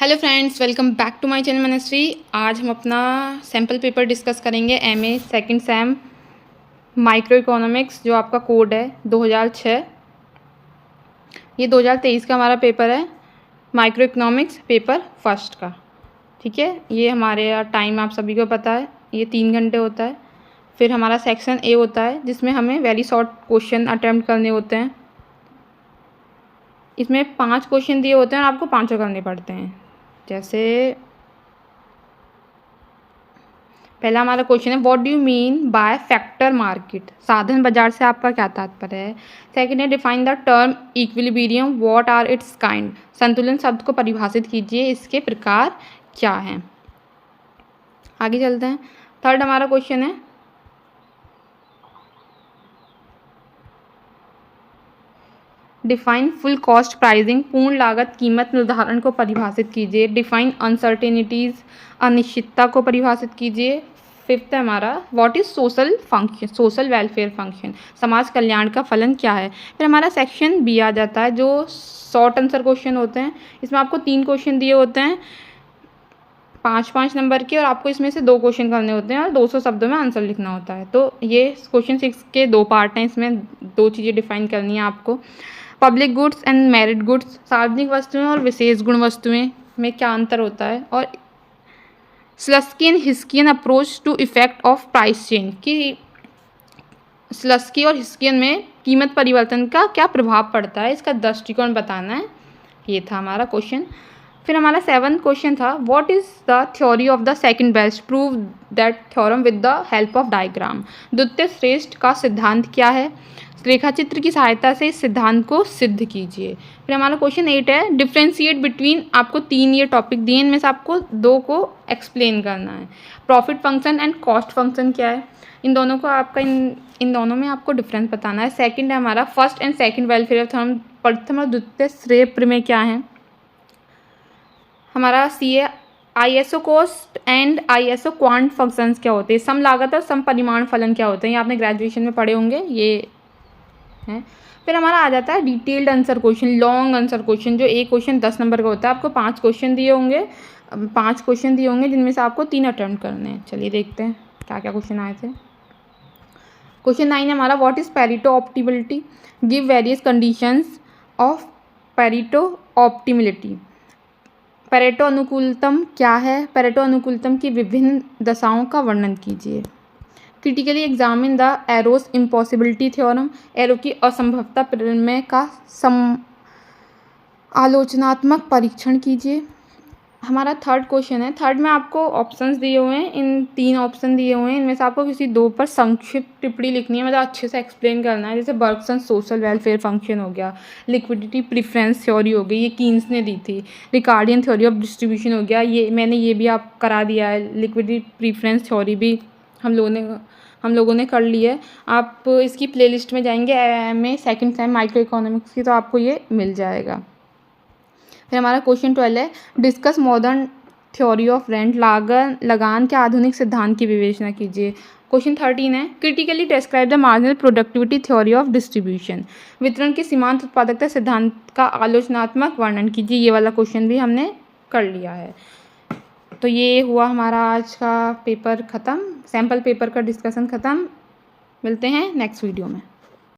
Hello friends, welcome back to my channel Manshree. आज हम अपना सैम्पल पेपर डिस्कस करेंगे MA second sem microeconomics, जो आपका कोड है 2006। ये 2023 का हमारा पेपर है, माइक्रो इकोनॉमिक्स पेपर फर्स्ट का। ठीक है, ये हमारे टाइम आप सभी को पता है, ये 3 घंटे होता है। फिर हमारा सेक्शन ए होता है जिसमें हमें वेरी शॉर्ट क्वेश्चन अटैम्प्ट करने होते हैं। इसमें 5 क्वेश्चन दिए होते हैं और आपको 5 करने पड़ते हैं। जैसे पहला हमारा क्वेश्चन है, what do you mean by factor market? साधन बाजार से आपका क्या तात्पर्य है? सेकंड है, define the term equilibrium, what are its kind? संतुलन शब्द को परिभाषित कीजिए, इसके प्रकार क्या हैं? आगे चलते हैं। थर्ड हमारा क्वेश्चन है, डिफाइन फुल कॉस्ट प्राइसिंग, पूर्ण लागत कीमत निर्धारण को परिभाषित कीजिए। डिफाइन अनसर्टेनिटीज़, अनिश्चितता को परिभाषित कीजिए। फिफ्थ है हमारा, what is social function, social welfare function, समाज कल्याण का फलन क्या है? फिर हमारा सेक्शन बी आ जाता है, जो शॉर्ट आंसर क्वेश्चन होते हैं। इसमें आपको 3 क्वेश्चन दिए होते हैं 5-5 नंबर के, और आपको इसमें से 2 क्वेश्चन करने होते हैं और 200 शब्दों में आंसर लिखना होता है। तो ये क्वेश्चन 6 के 2 पार्ट हैं, इसमें 2 चीज़ें डिफाइन करनी है आपको। Public goods and merit goods, सार्वजनिक वस्तुएं और विशेष गुण वस्तुएं में क्या अंतर होता है? और स्लस्की एंड हिस्कियन approach to effect of price change, कि स्लस्की और हिस्कियन में कीमत परिवर्तन का क्या प्रभाव पड़ता है, इसका दृष्टिकोण बताना है। ये था हमारा क्वेश्चन। फिर हमारा 7th क्वेश्चन था, what is the theory of the second best, prove that theorem with the help of diagram. द्वितीय श्रेष्ठ का सिद्धांत क्या है? रेखाचित्र की सहायता से इस सिद्धांत को सिद्ध कीजिए। फिर हमारा क्वेश्चन 8 है, डिफ्रेंशिएट बिटवीन, आपको 3 ये टॉपिक दिए, इनमें से आपको 2 को एक्सप्लेन करना है। Profit function and cost function क्या है, इन दोनों को आपका इन दोनों में आपको डिफरेंस बताना है। सेकंड है हमारा, first and second welfare theorem, प्रथम और द्वितीय श्रेय प्रमेय क्या है? हमारा सी है, ISO cost and ISO quant functions क्या होते हैं? सम लागत और सम परिमाण फलन क्या होते हैं? ये आपने ग्रेजुएशन में पढ़े होंगे, ये है। फिर हमारा आ जाता है detailed answer question, long answer question, जो एक क्वेश्चन 10 नंबर का होता है। आपको 5 क्वेश्चन दिए होंगे, 5 क्वेश्चन दिए होंगे जिनमें से आपको 3 अटेम्प्ट करने हैं। चलिए देखते हैं क्या क्या क्वेश्चन आए थे। क्वेश्चन 9 है हमारा, what is Pareto optimality, give various conditions of Pareto optimality. Pareto अनुकूलतम क्या है? पेरेटो अनुकूलतम की विभिन्न दशाओं का वर्णन कीजिए। Critically examine the arrows impossibility theorem, arrow की असंभवता प्रमेय का आलोचनात्मक परीक्षण कीजिए। हमारा 3rd क्वेश्चन है, 3rd में आपको ऑप्शंस दिए हुए हैं, इन 3 ऑप्शन दिए हुए हैं, इनमें से आपको किसी 2 पर संक्षिप्त टिप्पणी लिखनी है, मतलब अच्छे से एक्सप्लेन करना है। जैसे बर्गसन सोशल वेलफेयर फंक्शन हो गया, लिक्विडिटी प्रेफरेंस थ्योरी हो गई, ये कीन्स ने दी थी। रिकार्डियन थ्योरी ऑफ डिस्ट्रीब्यूशन हो गया, ये मैंने ये भी आप करा दिया है। लिक्विडिटी प्रेफरेंस थ्योरी भी हम लोगों ने कर ली है। आप इसकी प्लेलिस्ट में जाएंगे MA second same micro economics की, तो आपको ये मिल जाएगा। फिर हमारा क्वेश्चन 12 है, discuss modern theory of rent, लगान के आधुनिक सिद्धांत की विवेचना कीजिए। क्वेश्चन 13 है, critically describe the marginal productivity theory of distribution, वितरण के सीमांत उत्पादकता सिद्धांत का आलोचनात्मक वर्णन कीजिए। ये वाला क्वेश्चन भी हमने कर लिया है। तो ये हुआ हमारा आज का पेपर ख़त्म, सैम्पल पेपर का डिस्कशन ख़त्म। मिलते हैं नेक्स्ट वीडियो में।